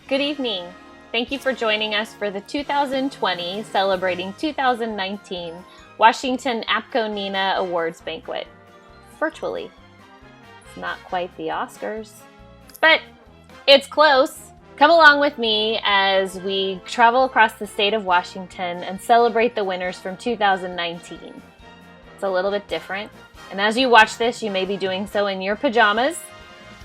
Good evening. Thank you for joining us for the 2020 Celebrating 2019 Washington APCO NINA Awards Banquet. Virtually. It's not quite the Oscars, but it's close. Come along with me as we travel across the state of Washington and celebrate the winners from 2019. It's a little bit different. And as you watch this, you may be doing so in your pajamas.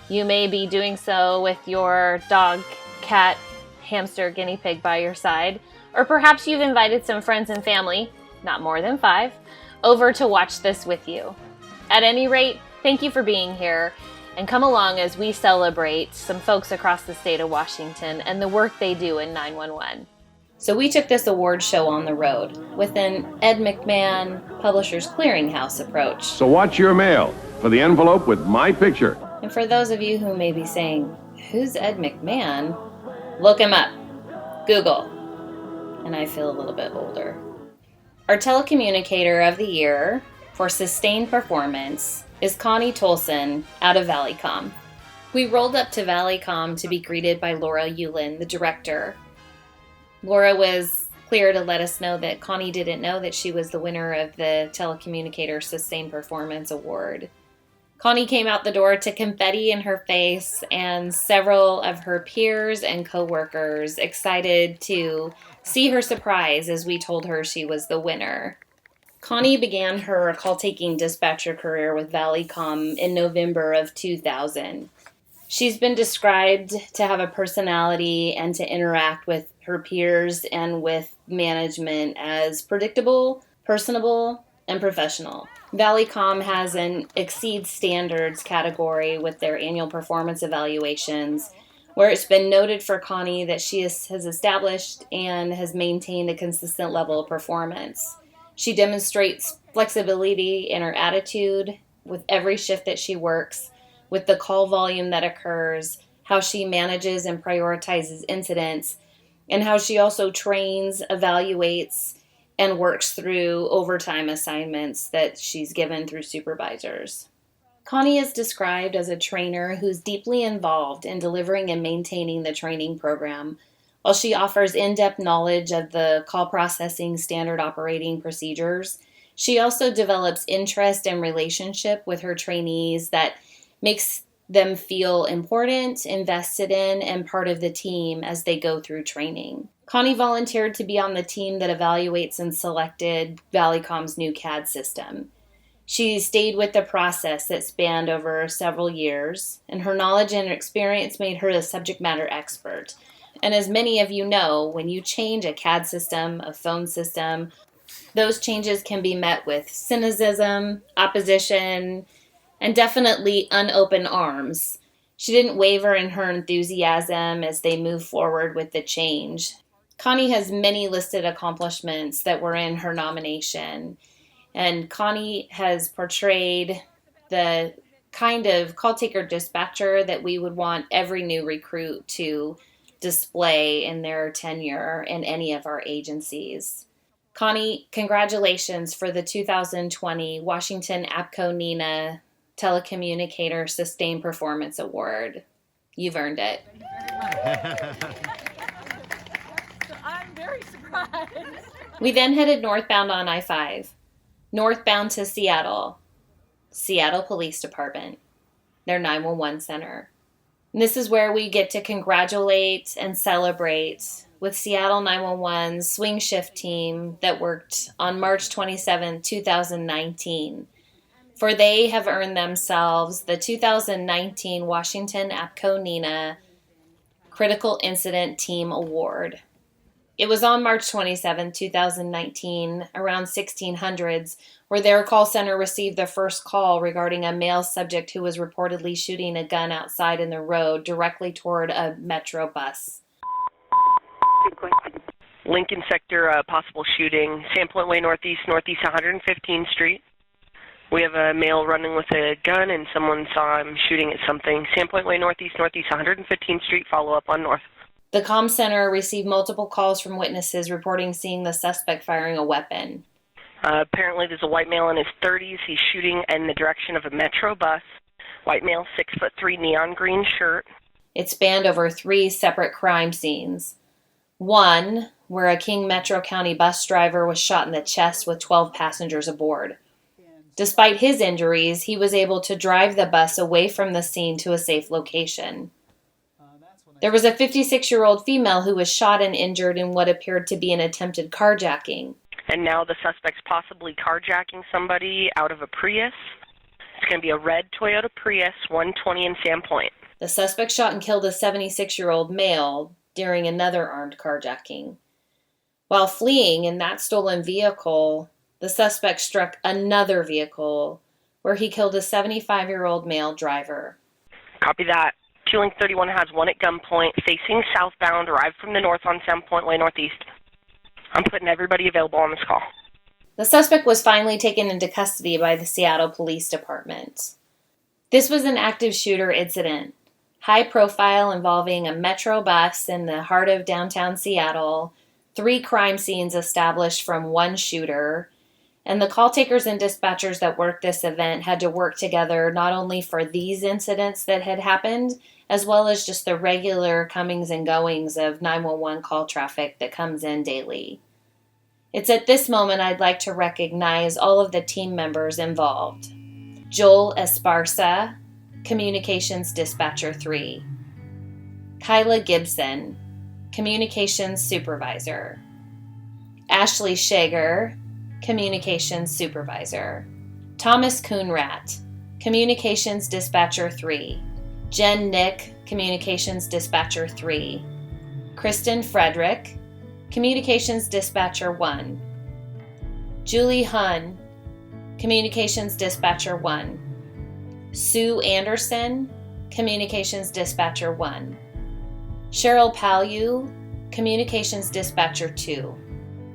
You may be doing so with your dog, cat, hamster, guinea pig by your side. Or perhaps you've invited some friends and family, not more than 5, over to watch this with you. At any rate, thank you for being here. And come along as we celebrate some folks across the state of Washington and the work they do in 911. So we took this award show on the road with an Ed McMahon Publishers Clearinghouse approach. So watch your mail for the envelope with my picture. And for those of you who may be saying, who's Ed McMahon? Look him up. Google. And I feel a little bit older. Our telecommunicator of the year for sustained performance is Connie Tolson out of Valleycom. We rolled up to Valleycom to be greeted by Laura Yulin, the director. Laura was clear to let us know that Connie didn't know that she was the winner of the Telecommunicators Sustained Performance Award. Connie came out the door to confetti in her face and several of her peers and coworkers excited to see her surprise as we told her she was the winner. Connie began her call-taking dispatcher career with Valleycom in November of 2000. She's been described to have a personality and to interact with her peers and with management as predictable, personable, and professional. Valleycom has an Exceed Standards category with their annual performance evaluations, where it's been noted for Connie that she has established and has maintained a consistent level of performance. She demonstrates flexibility in her attitude with every shift that she works, with the call volume that occurs, how she manages and prioritizes incidents, and how she also trains, evaluates, and works through overtime assignments that she's given through supervisors. Connie is described as a trainer who's deeply involved in delivering and maintaining the training program. While she offers in-depth knowledge of the call processing standard operating procedures, she also develops interest and relationship with her trainees that makes them feel important, invested in, and part of the team as they go through training. Connie volunteered to be on the team that evaluates and selected Valleycom's new CAD system. She stayed with the process that spanned over several years, and her knowledge and experience made her a subject matter expert. And as many of you know, when you change a CAD system, a phone system, those changes can be met with cynicism, opposition, and definitely unopened arms. She didn't waver in her enthusiasm as they moved forward with the change. Connie has many listed accomplishments that were in her nomination, and Connie has portrayed the kind of call taker dispatcher that we would want every new recruit to display in their tenure in any of our agencies. Connie, congratulations for the 2020 Washington APCO NINA Telecommunicator Sustained Performance Award. You've earned it. I'm very surprised. We then headed northbound on I-5, northbound to Seattle Police Department, their 911 center. And this is where we get to congratulate and celebrate with Seattle 911's swing shift team that worked on March 27, 2019. For they have earned themselves the 2019 Washington APCO NINA Critical Incident Team Award. It was on March 27, 2019, around 1600s, where their call center received the first call regarding a male subject who was reportedly shooting a gun outside in the road directly toward a metro bus. Lincoln Sector, possible shooting, Sandpoint Way Northeast 115th Street. We have a male running with a gun and someone saw him shooting at something. Sandpoint Way Northeast 115th Street, follow up on north. The comm center received multiple calls from witnesses reporting seeing the suspect firing a weapon. Apparently there's a white male in his 30s. He's shooting in the direction of a metro bus. White male, 6'3", neon green shirt. It spanned over 3 separate crime scenes. One, where a King Metro County bus driver was shot in the chest with 12 passengers aboard. Despite his injuries, he was able to drive the bus away from the scene to a safe location. There was a 56-year-old female who was shot and injured in what appeared to be an attempted carjacking. And now the suspect's possibly carjacking somebody out of a Prius. It's going to be a red Toyota Prius 120 in Sandpoint. The suspect shot and killed a 76-year-old male during another armed carjacking. While fleeing in that stolen vehicle, the suspect struck another vehicle where he killed a 75-year-old male driver. Copy that. Link 31 has one at gunpoint, facing southbound, arrived from the north on Sandpoint Way Northeast. I'm putting everybody available on this call. The suspect was finally taken into custody by the Seattle Police Department. This was an active shooter incident, high profile, involving a Metro bus in the heart of downtown Seattle, 3 crime scenes established from one shooter, and the call takers and dispatchers that worked this event had to work together not only for these incidents that had happened, as well as just the regular comings and goings of 911 call traffic that comes in daily. It's at this moment I'd like to recognize all of the team members involved. Joel Esparza, Communications Dispatcher 3. Kyla Gibson, Communications Supervisor. Ashley Shager, Communications Supervisor. Thomas Coonrat, Communications Dispatcher 3. Jen Nick, Communications Dispatcher 3. Kristen Frederick, Communications Dispatcher 1. Julie Hun, Communications Dispatcher 1. Sue Anderson, Communications Dispatcher 1. Cheryl Palu, Communications Dispatcher 2.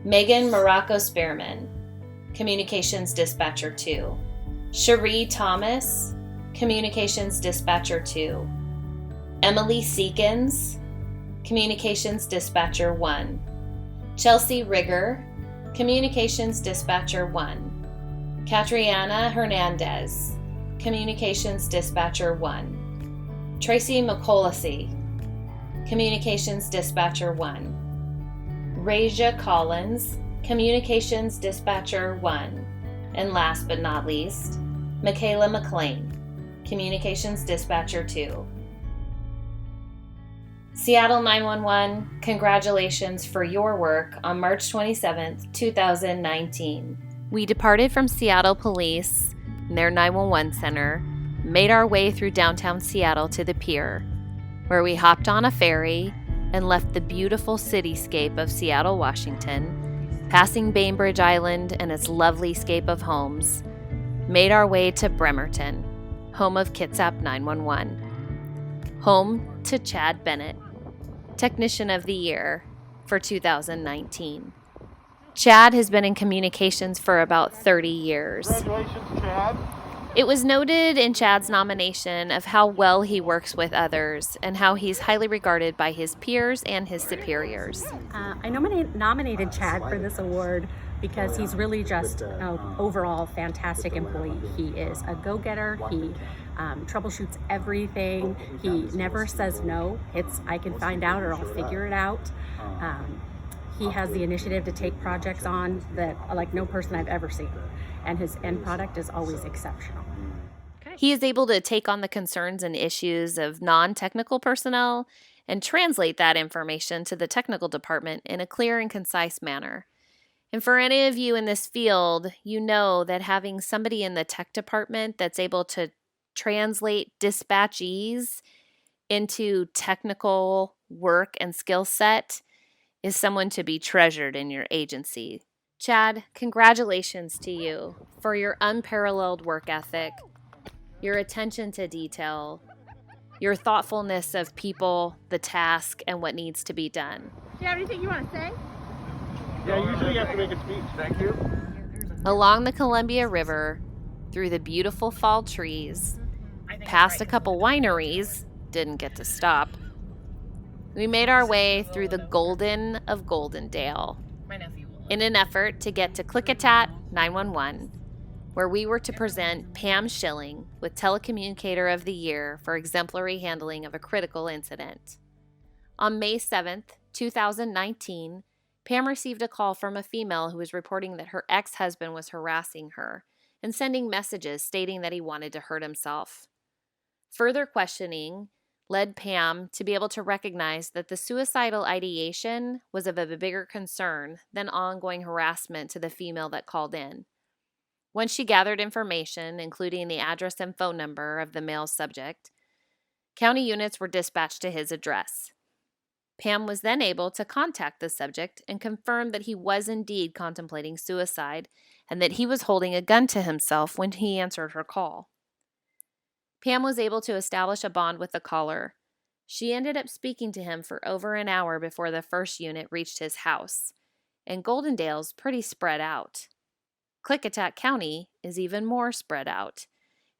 Megan Morocco Spearman, Communications Dispatcher 2. Cherie Thomas, Communications Dispatcher 2. Emily Seekins, Communications Dispatcher 1. Chelsea Rigger, Communications Dispatcher 1. Catriana Hernandez, Communications Dispatcher 1. Tracy McColacy, Communications Dispatcher 1. Raja Collins, Communications Dispatcher 1. And last but not least, Michaela McLean, Communications Dispatcher 2. Seattle 911, congratulations for your work on March 27th, 2019. We departed from Seattle Police, their 911 center, made our way through downtown Seattle to the pier, where we hopped on a ferry and left the beautiful cityscape of Seattle, Washington, passing Bainbridge Island and its lovely scape of homes, made our way to Bremerton, home of Kitsap 911, home to Chad Bennett, Technician of the Year for 2019. Chad has been in communications for about 30 years. Congratulations, Chad. It was noted in Chad's nomination of how well he works with others and how he's highly regarded by his peers and his superiors. I nominated Chad for this award because he's really just an overall fantastic employee. He is a go-getter. He troubleshoots everything. He never says no. It's I can find out or I'll figure it out. He has the initiative to take projects on that like no person I've ever seen. And his end product is always exceptional. He is able to take on the concerns and issues of non-technical personnel and translate that information to the technical department in a clear and concise manner. And for any of you in this field, you know that having somebody in the tech department that's able to translate dispatchees into technical work and skill set is someone to be treasured in your agency. Chad, congratulations to you for your unparalleled work ethic, your attention to detail, your thoughtfulness of people, the task, and what needs to be done. Do you have anything you want to say? Yeah, usually you have to make a speech. Thank you. Along the Columbia River, through the beautiful fall trees, past a couple wineries, didn't get to stop, we made our way through the Golden of Goldendale in an effort to get to Klickitat 911, where we were to present Pam Schilling with Telecommunicator of the Year for exemplary handling of a critical incident. On May 7th, 2019, Pam received a call from a female who was reporting that her ex-husband was harassing her and sending messages stating that he wanted to hurt himself. Further questioning led Pam to be able to recognize that the suicidal ideation was of a bigger concern than ongoing harassment to the female that called in. Once she gathered information, including the address and phone number of the male subject, county units were dispatched to his address. Pam was then able to contact the subject and confirm that he was indeed contemplating suicide and that he was holding a gun to himself when he answered her call. Pam was able to establish a bond with the caller. She ended up speaking to him for over an hour before the first unit reached his house, and Goldendale's pretty spread out. Klickitat County is even more spread out,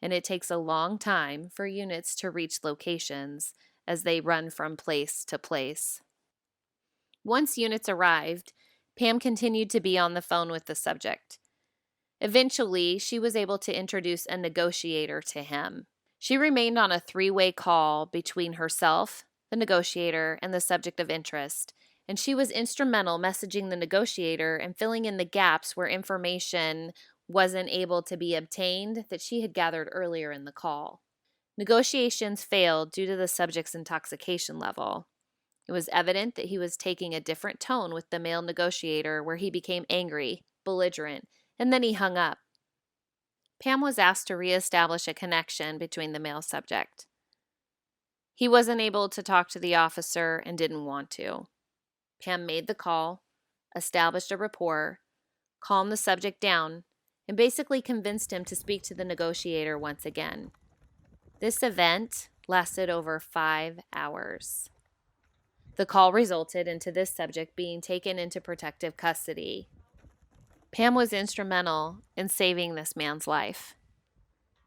and it takes a long time for units to reach locations as they run from place to place. Once units arrived, Pam continued to be on the phone with the subject. Eventually, she was able to introduce a negotiator to him. She remained on a three-way call between herself, the negotiator, and the subject of interest, and she was instrumental messaging the negotiator and filling in the gaps where information wasn't able to be obtained that she had gathered earlier in the call. Negotiations failed due to the subject's intoxication level. It was evident that he was taking a different tone with the male negotiator, where he became angry, belligerent, and then he hung up. Pam was asked to reestablish a connection between the male subject. He wasn't able to talk to the officer and didn't want to. Pam made the call, established a rapport, calmed the subject down, and basically convinced him to speak to the negotiator once again. This event lasted over 5 hours. The call resulted into this subject being taken into protective custody. Pam was instrumental in saving this man's life.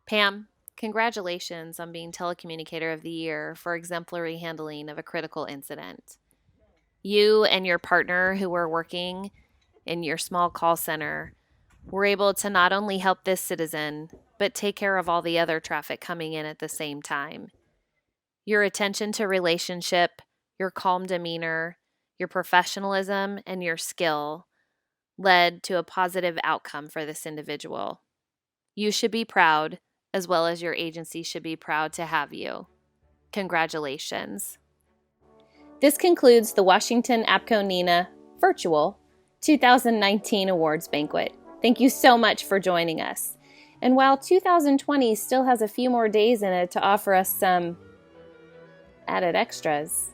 Pam, congratulations on being Telecommunicator of the Year for exemplary handling of a critical incident. You and your partner who were working in your small call center were able to not only help this citizen, but take care of all the other traffic coming in at the same time. Your attention to relationship, your calm demeanor, your professionalism, and your skill led to a positive outcome for this individual. You should be proud, as well as your agency should be proud to have you. Congratulations. This concludes the Washington APCO NENA Virtual 2019 Awards Banquet. Thank you so much for joining us. And while 2020 still has a few more days in it to offer us some added extras,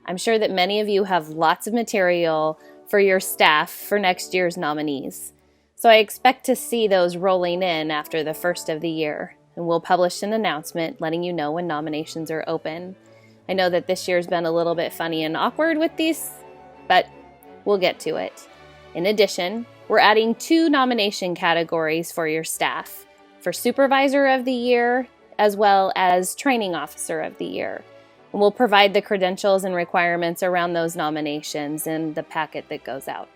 I'm sure that many of you have lots of material for your staff for next year's nominees. So I expect to see those rolling in after the first of the year, and we'll publish an announcement letting you know when nominations are open. I know that this year's been a little bit funny and awkward with these, but we'll get to it. In addition, we're adding 2 nomination categories for your staff, for Supervisor of the Year as well as Training Officer of the Year. And we'll provide the credentials and requirements around those nominations in the packet that goes out.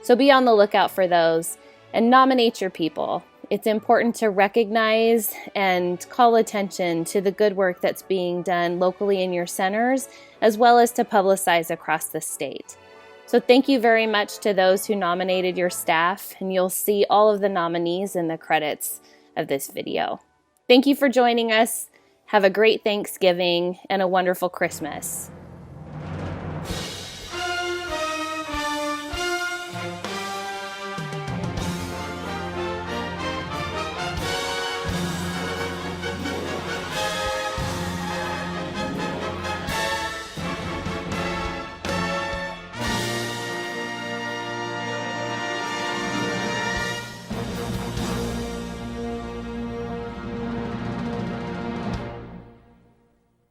So be on the lookout for those and nominate your people. It's important to recognize and call attention to the good work that's being done locally in your centers, as well as to publicize across the state. So thank you very much to those who nominated your staff, and you'll see all of the nominees in the credits of this video. Thank you for joining us. Have a great Thanksgiving and a wonderful Christmas.